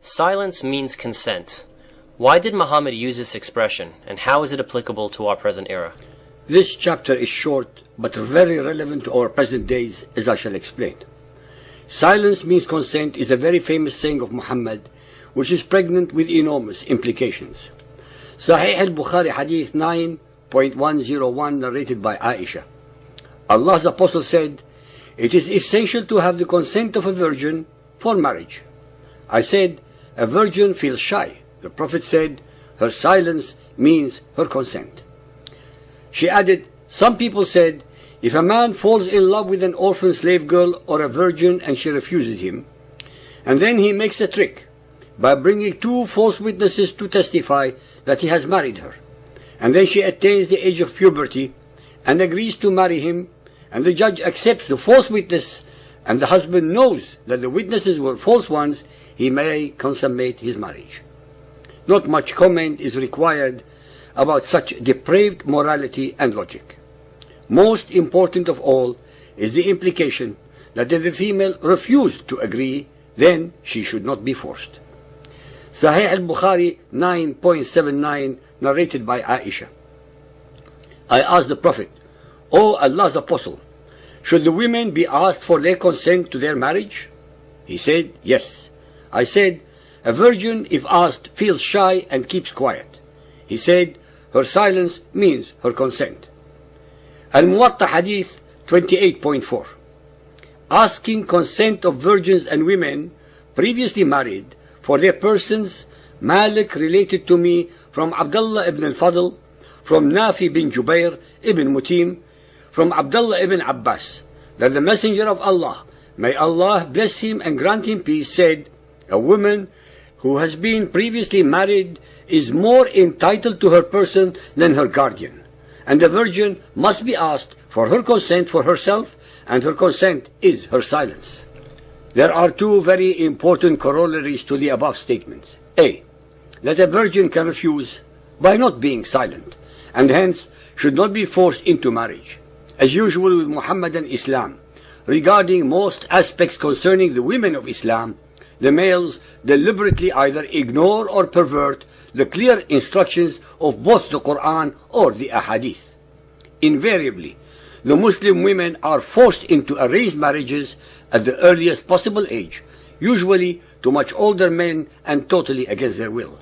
Silence means consent. Why did Muhammad use this expression, and how is it applicable to our present era? This chapter is short, but very relevant to our present days, as I shall explain. Silence means consent is a very famous saying of Muhammad, which is pregnant with enormous implications. Sahih al-Bukhari Hadith 9.101 narrated by Aisha. Allah's Apostle said, "It is essential to have the consent of a virgin for marriage." I said, "A virgin feels shy." The Prophet said, "Her silence means her consent." She added, "Some people said, if a man falls in love with an orphan slave girl or a virgin and she refuses him, and then he makes a trick by bringing two false witnesses to testify that he has married her, and then she attains the age of puberty and agrees to marry him, and the judge accepts the false witness, and the husband knows that the witnesses were false ones, he may consummate his marriage." Not much comment is required about such depraved morality and logic. Most important of all is the implication that if the female refused to agree, then she should not be forced. Sahih al-Bukhari 9.79 narrated by Aisha. I asked the Prophet, "O Allah's Apostle, should the women be asked for their consent to their marriage?" He said, "Yes." I said, "A virgin, if asked, feels shy and keeps quiet." He said, "Her silence means her consent." Al-Muwatta Hadith 28.4. Asking consent of virgins and women previously married for their persons, Malik related to me from Abdullah ibn al-Fadl, from Nafi bin Jubair ibn Mutim, from Abdullah ibn Abbas, that the Messenger of Allah, may Allah bless him and grant him peace, said, "A woman who has been previously married is more entitled to her person than her guardian, and the virgin must be asked for her consent for herself, and her consent is her silence." There are two very important corollaries to the above statements. A, that a virgin can refuse by not being silent, and hence should not be forced into marriage. As usual with Muhammadan Islam, regarding most aspects concerning the women of Islam, the males deliberately either ignore or pervert the clear instructions of both the Quran or the Ahadith. Invariably, the Muslim women are forced into arranged marriages at the earliest possible age, usually to much older men and totally against their will.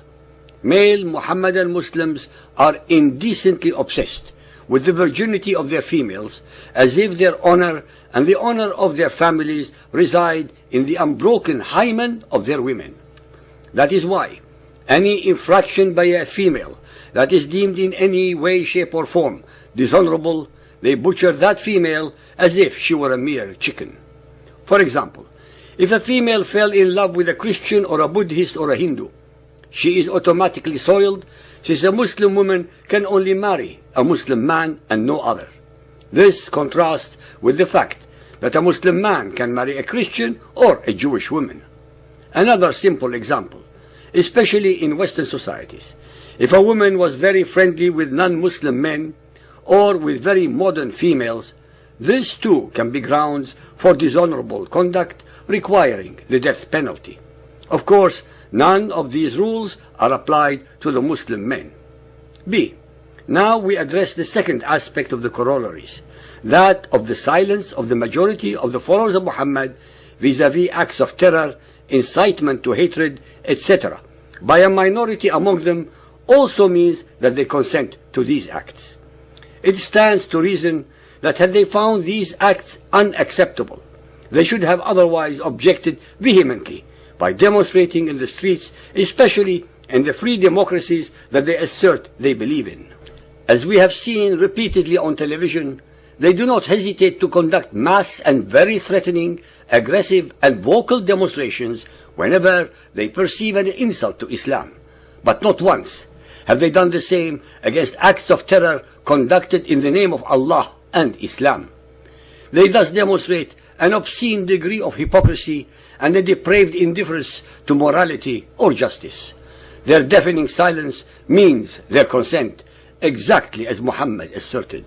Male Muhammadan Muslims are indecently obsessed with the virginity of their females, as if their honor and the honor of their families reside in the unbroken hymen of their women. That is why any infraction by a female that is deemed in any way, shape or form dishonorable, they butcher that female as if she were a mere chicken. For example, if a female fell in love with a Christian or a Buddhist or a Hindu, she is automatically soiled, since a Muslim woman can only marry a Muslim man and no other. This contrasts with the fact that a Muslim man can marry a Christian or a Jewish woman. Another simple example, especially in Western societies, if a woman was very friendly with non-Muslim men or with very modern females, this too can be grounds for dishonorable conduct requiring the death penalty. Of course, none of these rules are applied to the Muslim men. B. Now we address the second aspect of the corollaries, that of the silence of the majority of the followers of Muhammad vis-à-vis acts of terror, incitement to hatred, etc. by a minority among them also means that they consent to these acts. It stands to reason that had they found these acts unacceptable, they should have otherwise objected vehemently by demonstrating in the streets, especially in the free democracies that they assert they believe in. As we have seen repeatedly on television, they do not hesitate to conduct mass and very threatening, aggressive and vocal demonstrations whenever they perceive an insult to Islam. But not once have they done the same against acts of terror conducted in the name of Allah and Islam. They thus demonstrate an obscene degree of hypocrisy and a depraved indifference to morality or justice. Their deafening silence means their consent, exactly as Muhammad asserted.